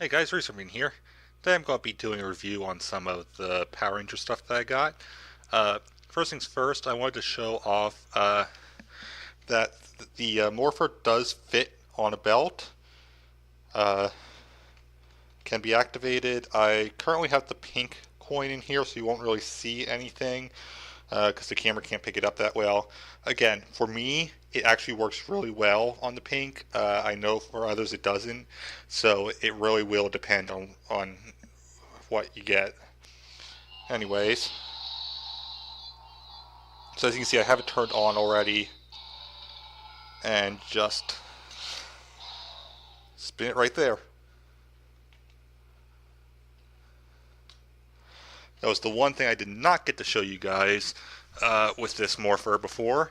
Hey guys, Reeserman here. Today I'm going to be doing a review on some of the Power Ranger stuff that I got. Uh, First things first, I wanted to show off that the Morpher does fit on a belt, uh, can be activated. I currently have the pink coin in here, so you won't really see anything because the camera can't pick it up that well. Again, for me, it actually works really well on the pink. I know for others it doesn't, so it really will depend on what you get. Anyways, so as you can see, I have it turned on already, and just spin it right there. That was the one thing I did not get to show you guys with this Morpher before,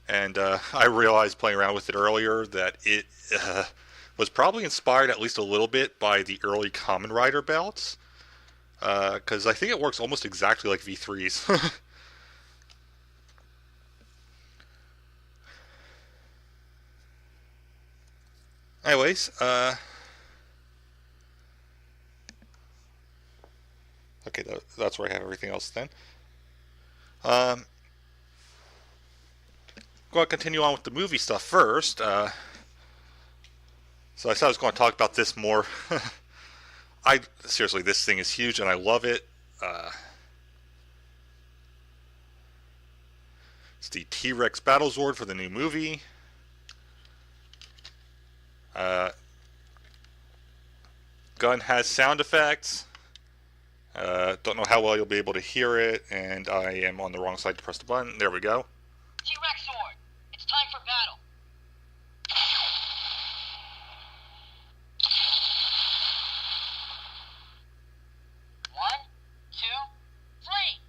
and I realized playing around with it earlier that it was probably inspired at least a little bit by the early Kamen Rider belts, because I think it works almost exactly like V3's. Anyways, okay, that's where I have everything else then. Um, Going to continue on with the movie stuff first. So I said I was going to talk about this more. I seriously, this thing is huge and I love it. It's the T-Rex Battle Zord for the new movie. Uh, Gun has sound effects. Don't know how well you'll be able to hear it, and I am on the wrong side to press the button. There we go. T-Rex Sword, it's time for battle. One, two, three.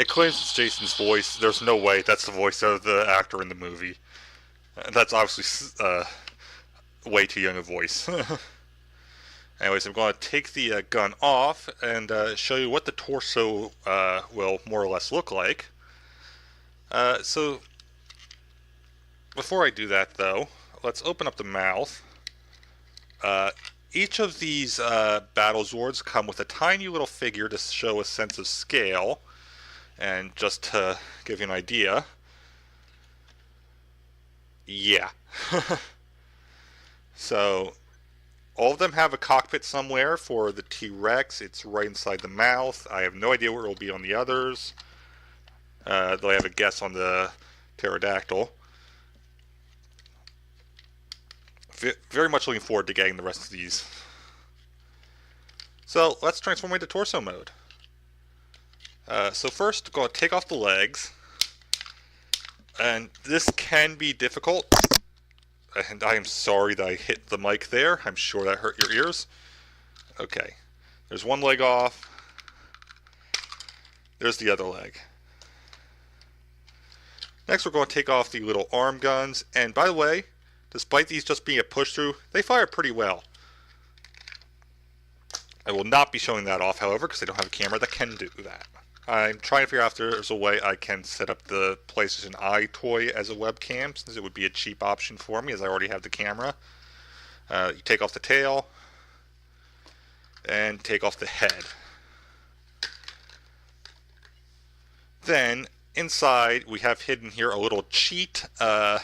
It claims it's Jason's voice. There's no way that's the voice of the actor in the movie. That's obviously way too young a voice. Anyways, I'm going to take the gun off and show you what the torso will more or less look like. So, before I do that, though, let's open up the mouth. Each of these Battle Zords come with a tiny little figure to show a sense of scale. And just to give you an idea, yeah. So, all of them have a cockpit somewhere. For the T-Rex, it's right inside the mouth. I have no idea where it will be on the others. Though I have a guess on the pterodactyl. Very much looking forward to getting the rest of these. So let's transform into torso mode. So first, go to take off the legs. And this can be difficult. And I am sorry that I hit the mic there. I'm sure that hurt your ears. Okay. There's one leg off. There's the other leg. Next, we're going to take off the little arm guns. And by the way, despite these just being a push-through, they fire pretty well. I will not be showing that off, however, because I don't have a camera that can do that. I'm trying to figure out if there's a way I can set up the PlayStation Eye toy as a webcam, since it would be a cheap option for me, as I already have the camera. You take off the tail, and take off the head. Then, inside, we have hidden here a little cheat. The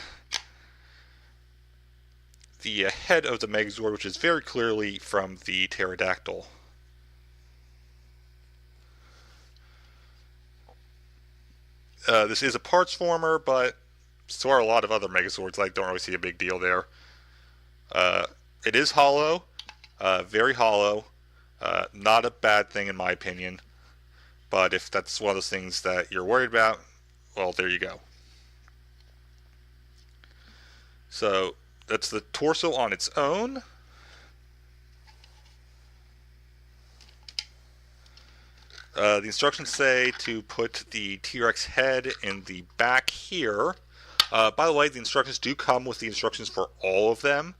head of the Megazord, which is very clearly from the pterodactyl. This is a parts former, but so are a lot of other Megazords. I don't really see a big deal there. It is hollow, very hollow. Not a bad thing in my opinion. But if that's one of those things that you're worried about, well, there you go. So that's the torso on its own. The instructions say to put the T-Rex head in the back here. By the way, the instructions do come with the instructions for all of them.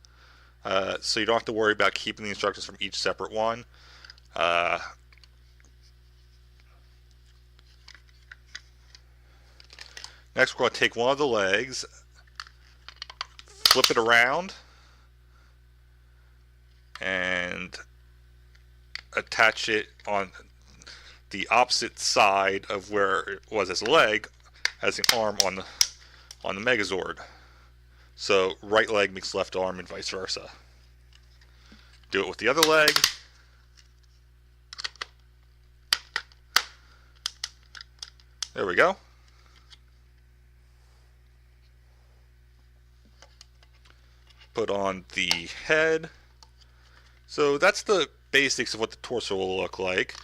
So you don't have to worry about keeping the instructions from each separate one. Next, we're going to take one of the legs, flip it around, and attach it on the opposite side of where it was as a leg, as an arm on the Megazord. So right leg makes left arm and vice versa. Do it with the other leg. There we go. Put on the head. So that's the basics of what the torso will look like.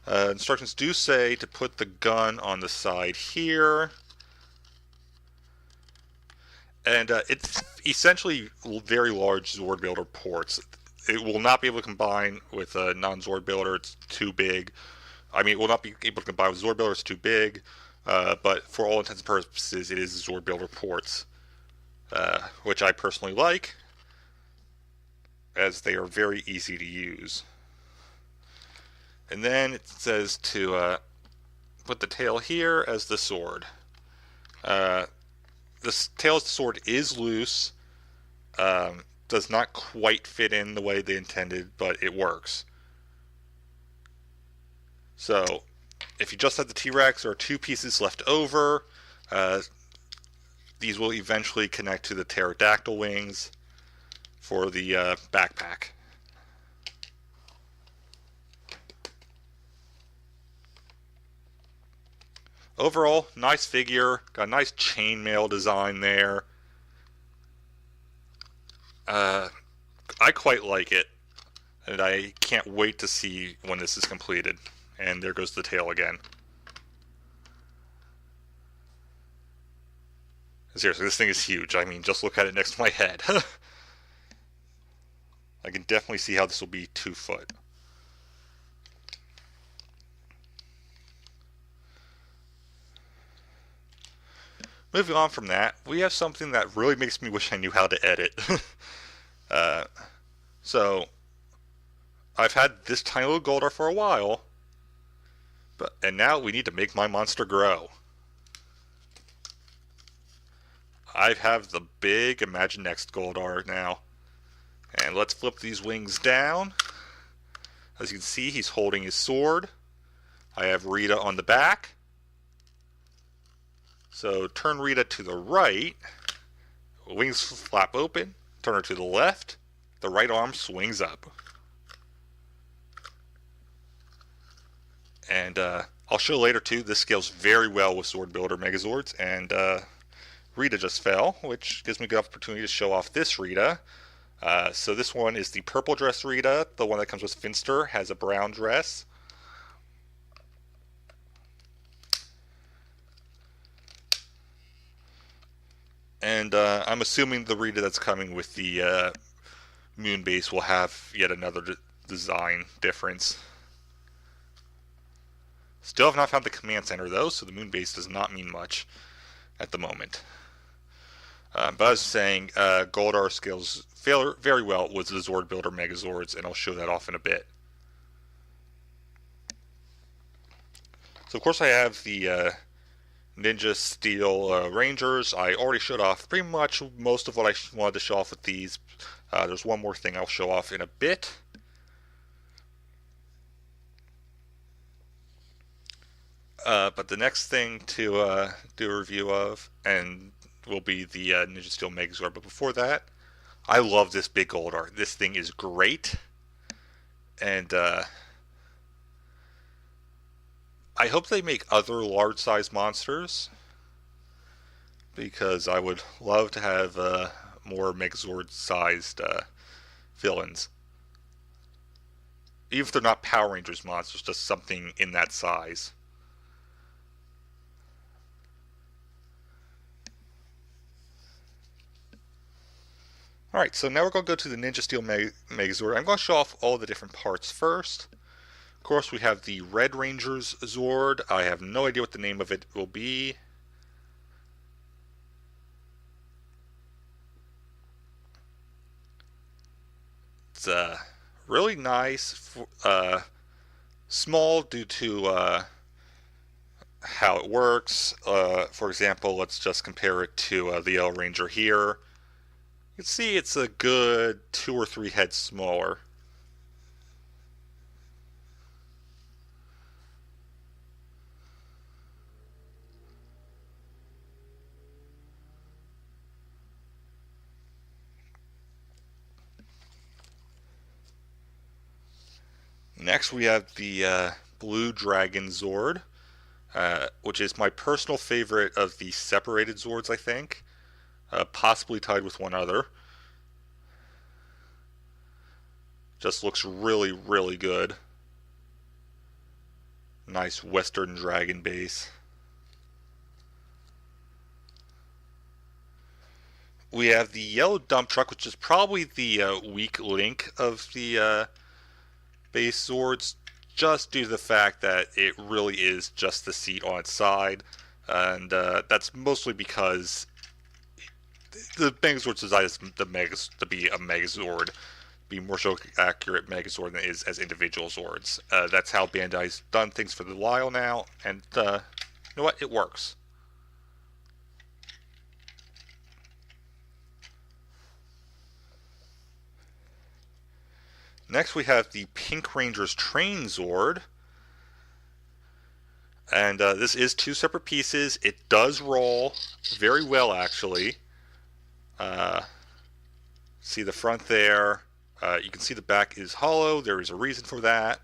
Instructions do say to put the gun on the side here. And it's essentially very large Zord Builder ports. It will not be able to combine with a non-Zord Builder. It's too big. I mean, it will not be able to combine with Zord Builder. It's too big. But for all intents and purposes, it is Zord Builder ports, which I personally like, as they are very easy to use. And then it says to put the tail here as the sword. The tail of the sword is loose. Does not quite fit in the way they intended, but it works. So, if you just have the T-Rex, there are two pieces left over. These will eventually connect to the pterodactyl wings for the backpack. Overall, nice figure. Got a nice chainmail design there. I quite like it, and I can't wait to see when this is completed. And there goes the tail again. Seriously, this thing is huge. I mean, just look at it next to my head. I can definitely see how this will be 2 foot. Moving on from that, we have something that really makes me wish I knew how to edit. So, I've had this tiny little Goldar for a while, and now we need to make my monster grow. I have the big Imaginext Goldar now. And let's flip these wings down. As you can see, he's holding his sword. I have Rita on the back. So turn Rita to the right. Wings flap open. Turn her to the left. The right arm swings up. And I'll show later too, this scales very well with Zord Builder Megazords. And Rita just fell, which gives me a good opportunity to show off this Rita. So this one is the purple dress Rita. The one that comes with Finster has a brown dress. And I'm assuming the Rita that's coming with the Moon base will have yet another design difference. Still have not found the command center though, so the Moon base does not mean much at the moment. But as I was saying, Goldar scales very well with the Zord Builder Megazords, and I'll show that off in a bit. So of course I have the Ninja Steel Rangers. I already showed off pretty much most of what I wanted to show off with these. There's one more thing I'll show off in a bit. But the next thing to do a review of and will be the Ninja Steel Megazord. But before that, I love this big Goldar. This thing is great. And I hope they make other large-sized monsters, because I would love to have more Megazord-sized villains. Even if they're not Power Rangers monsters, just something in that size. Alright, so now we're going to go to the Ninja Steel Megazord. I'm going to show off all the different parts first. Of course, we have the Red Ranger's Zord. I have no idea what the name of it will be. It's really nice. Small due to how it works. For example, let's just compare it to the Yellow Ranger here. You can see it's a good 2 or 3 heads smaller. Next we have the Blue Dragon Zord, which is my personal favorite of the separated Zords, I think. Possibly tied with one other. Just looks really, really good. Nice Western Dragon base. We have the Yellow Dump Truck, which is probably the weak link of the base Zords, just due to the fact that it really is just the seat on its side, and that's mostly because the Megazord's designed as to be a Megazord, be more so accurate Megazord than it is as individual Zords. That's how Bandai's done things for the while now, and you know what? It works. Next we have the Pink Ranger's Train Zord. And this is two separate pieces. It does roll very well, actually. See the front there. You can see the back is hollow. There is a reason for that.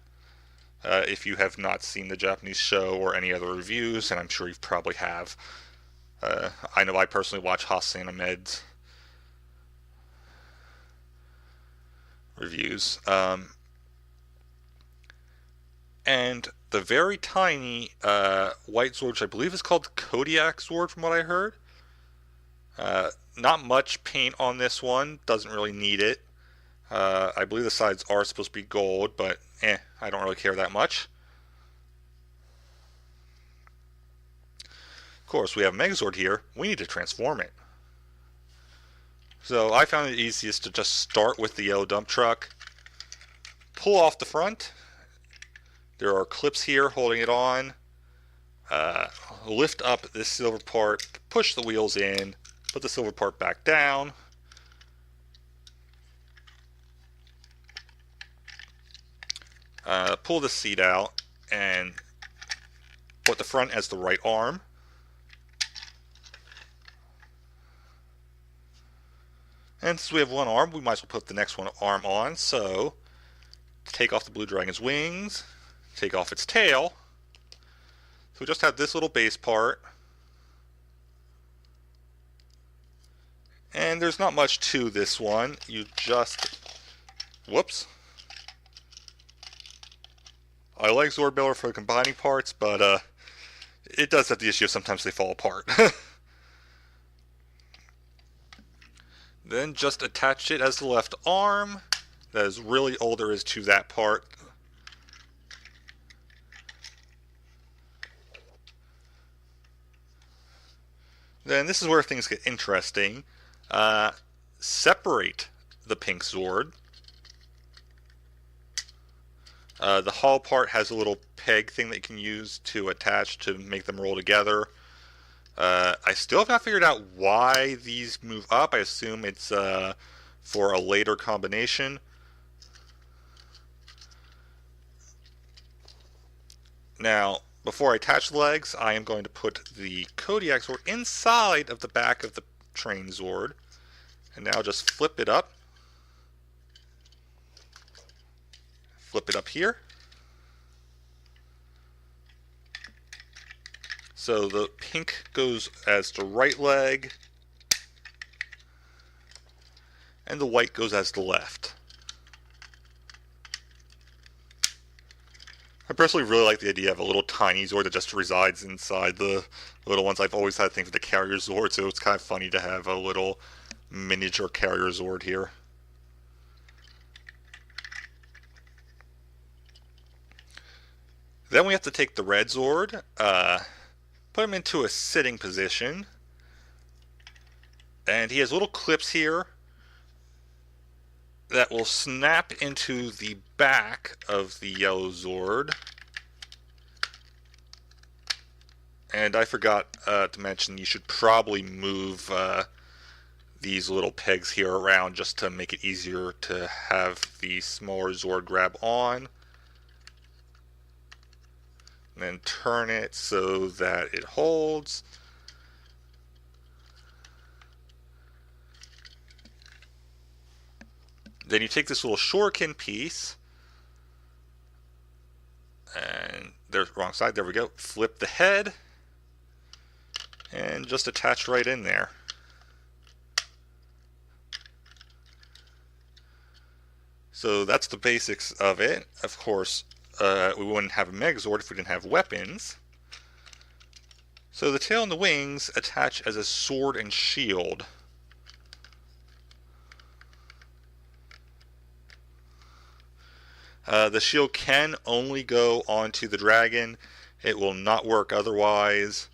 If you have not seen the Japanese show or any other reviews, and I'm sure you probably have. I know I personally watch Hassan Ahmed's reviews. And the very tiny white Zord, which I believe is called Kodiak Zord from what I heard. Not much paint on this one, doesn't really need it. I believe the sides are supposed to be gold, but I don't really care that much. Of course, we have Megazord here. We need to transform it. So I found it easiest to just start with the Yellow Dump Truck, pull off the front. There are clips here holding it on. Lift up this silver part, push the wheels in, put the silver part back down. Pull the seat out and put the front as the right arm. And since we have one arm, we might as well put the next one arm on. So, take off the Blue Dragon's wings, take off its tail. So we just have this little base part. And there's not much to this one. You just... Whoops. I like Zord Builder for combining parts, but it does have the issue of sometimes they fall apart. Then just attach it as the left arm. That is really all there is to that part. Then this is where things get interesting. Separate the pink Zord. The hull part has a little peg thing that you can use to attach to make them roll together. I still have not figured out why these move up. I assume it's for a later combination. Now, before I attach the legs, I am going to put the Kodiak Zord inside of the back of the train Zord. And now just flip it up. Flip it up here. So the pink goes as the right leg, and the white goes as the left. I personally really like the idea of a little tiny Zord that just resides inside the little ones. I've always had a thing for the carrier Zord, so it's kind of funny to have a little miniature carrier Zord here. Then we have to take the red Zord, put him into a sitting position, and he has little clips here that will snap into the back of the yellow Zord. And I forgot to mention, you should probably move these little pegs here around just to make it easier to have the smaller Zord grab on. And then turn it so that it holds. Then you take this little shuriken piece there's wrong side. There we go. Flip the head, and just attach right in there. So that's the basics of it. Of course, we wouldn't have a Megazord if we didn't have weapons. So the tail and the wings attach as a sword and shield. The shield can only go onto the dragon. It will not work otherwise.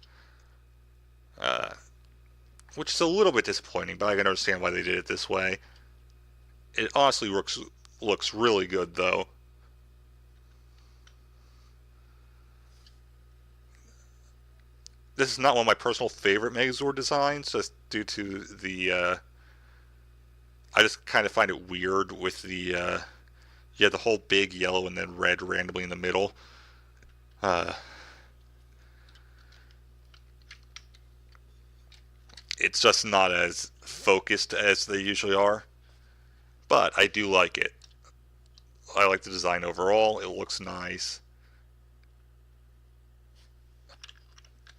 Which is a little bit disappointing, but I can understand why they did it this way. It honestly looks really good, though. This is not one of my personal favorite Megazord designs, just due to the... I just kind of find it weird with the... you have the whole big yellow and then red randomly in the middle. It's just not as focused as they usually are. But I do like it. I like the design overall. It looks nice.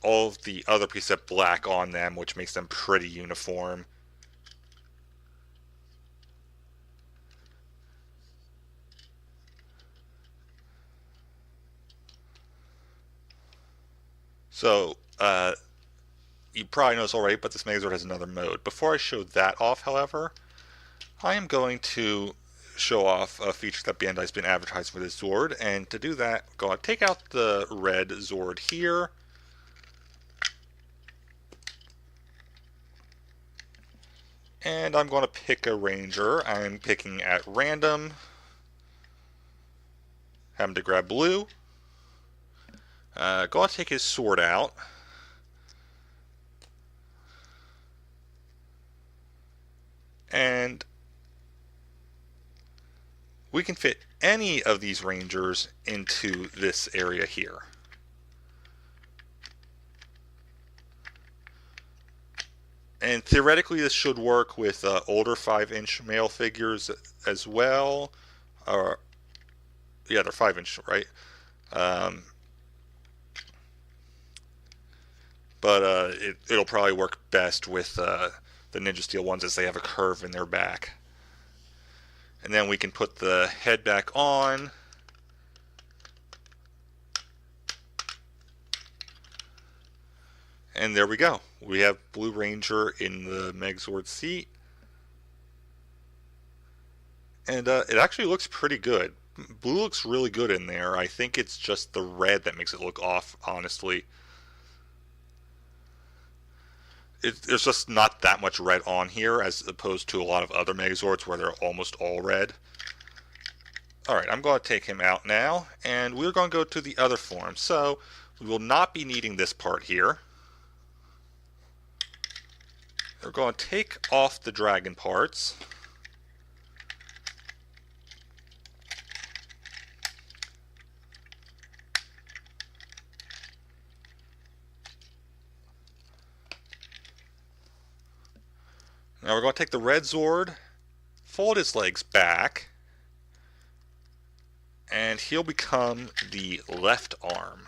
All of the other pieces have black on them, which makes them pretty uniform. So, you probably noticed already, but this Megazord has another mode. Before I show that off, however, I am going to show off a feature that Bandai's been advertising for this Zord, and to do that, go ahead, take out the red Zord here. And I'm going to pick a ranger. I'm picking at random. Having to grab blue. Go ahead and take his sword out. And we can fit any of these rangers into this area here. And theoretically, this should work with older 5-inch male figures as well. Or, yeah, they're 5-inch, right? But it'll probably work best with the Ninja Steel ones, as they have a curve in their back. And then we can put the head back on. And there we go. We have Blue Ranger in the Megazord seat. And it actually looks pretty good. Blue looks really good in there. I think it's just the red that makes it look off, honestly. There's just not that much red on here, as opposed to a lot of other Megazords where they're almost all red. Alright, I'm going to take him out now, and we're going to go to the other form. So, we will not be needing this part here. We're going to take off the dragon parts. Now we're going to take the red Zord, fold his legs back, and he'll become the left arm.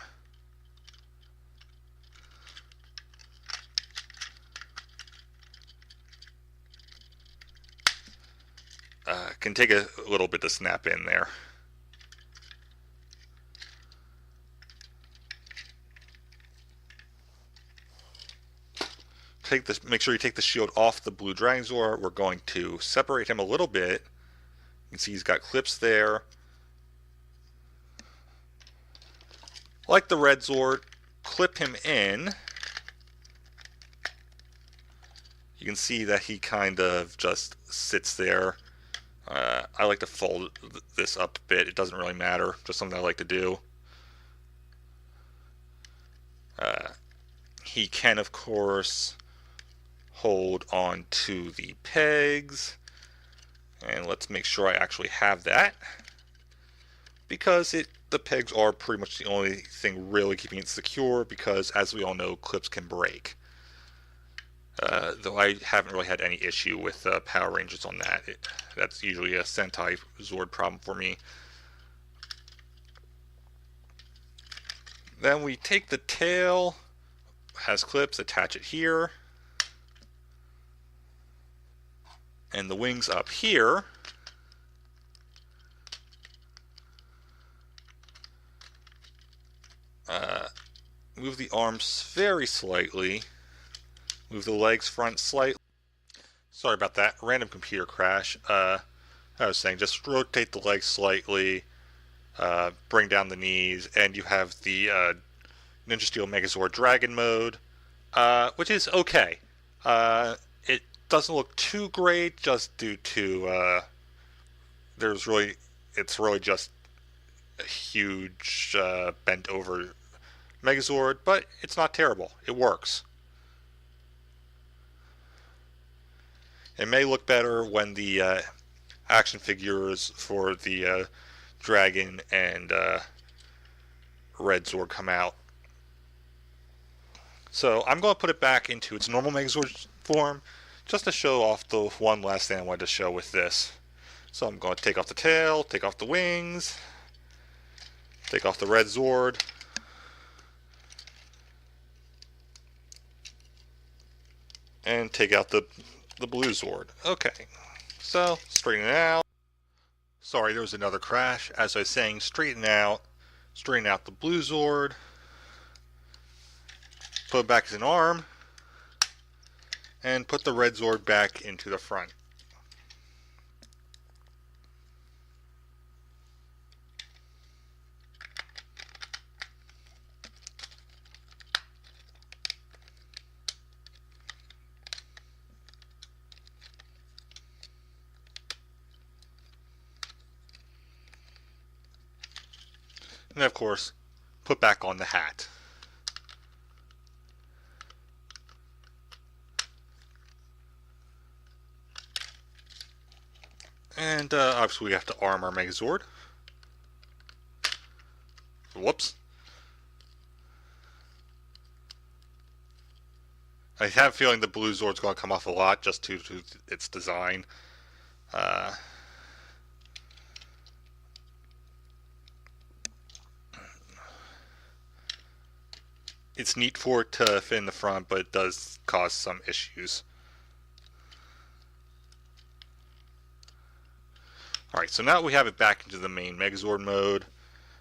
Can take a little bit to snap in there. Make sure you take the shield off the Blue Dragon Zord. We're going to separate him a little bit. You can see he's got clips there. Like the red Zord, clip him in. You can see that he kind of just sits there. I like to fold this up a bit. It doesn't really matter. Just something I like to do. He can, of course, hold on to the pegs. And let's make sure I actually have that. Because the pegs are pretty much the only thing really keeping it secure, because as we all know, clips can break. Though I haven't really had any issue with Power Rangers on that. That's usually a Sentai Zord problem for me. Then we take the tail, has clips, attach it here, and the wings up here. Move the arms very slightly. Move the legs front slightly. Sorry about that. Random computer crash. I was saying just rotate the legs slightly. Bring down the knees. And you have the Ninja Steel Megazord Dragon mode. Which is okay. It doesn't look too great just due to it's really just a huge bent over Megazord, but it's not terrible. It works. It may look better when the action figures for the Dragon and Red Zord come out. So I'm going to put it back into its normal Megazord form just to show off the one last thing I wanted to show with this. So I'm going to take off the tail, take off the wings, take off the Red Zord, and take out the blue Zord. Okay, so straighten it out. Sorry, there was another crash. As I was saying, straighten out the blue Zord, put it back as an arm, and put the Red Zord back into the front. And of course, put back on the hat. And obviously we have to arm our Megazord. Whoops. I have a feeling the blue Zord's going to come off a lot just due to its design. It's neat for it to fit in the front, but it does cause some issues. Alright, so now we have it back into the main Megazord mode.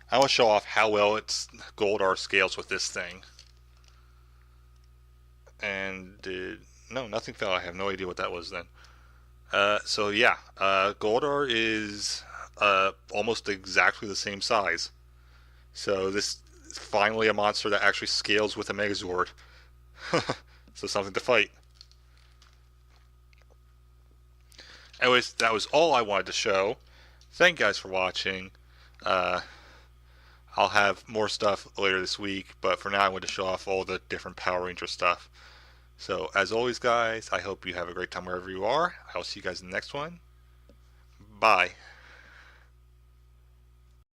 I will show off how well its Goldar scales with this thing. And no, nothing fell. I have no idea what that was then. So yeah, Goldar is almost exactly the same size. So this is finally a monster that actually scales with a Megazord. So something to fight. Anyways, that was all I wanted to show. Thank you guys for watching. I'll have more stuff later this week, but for now I want to show off all the different Power Ranger stuff. So, as always guys, I hope you have a great time wherever you are. I'll see you guys in the next one. Bye.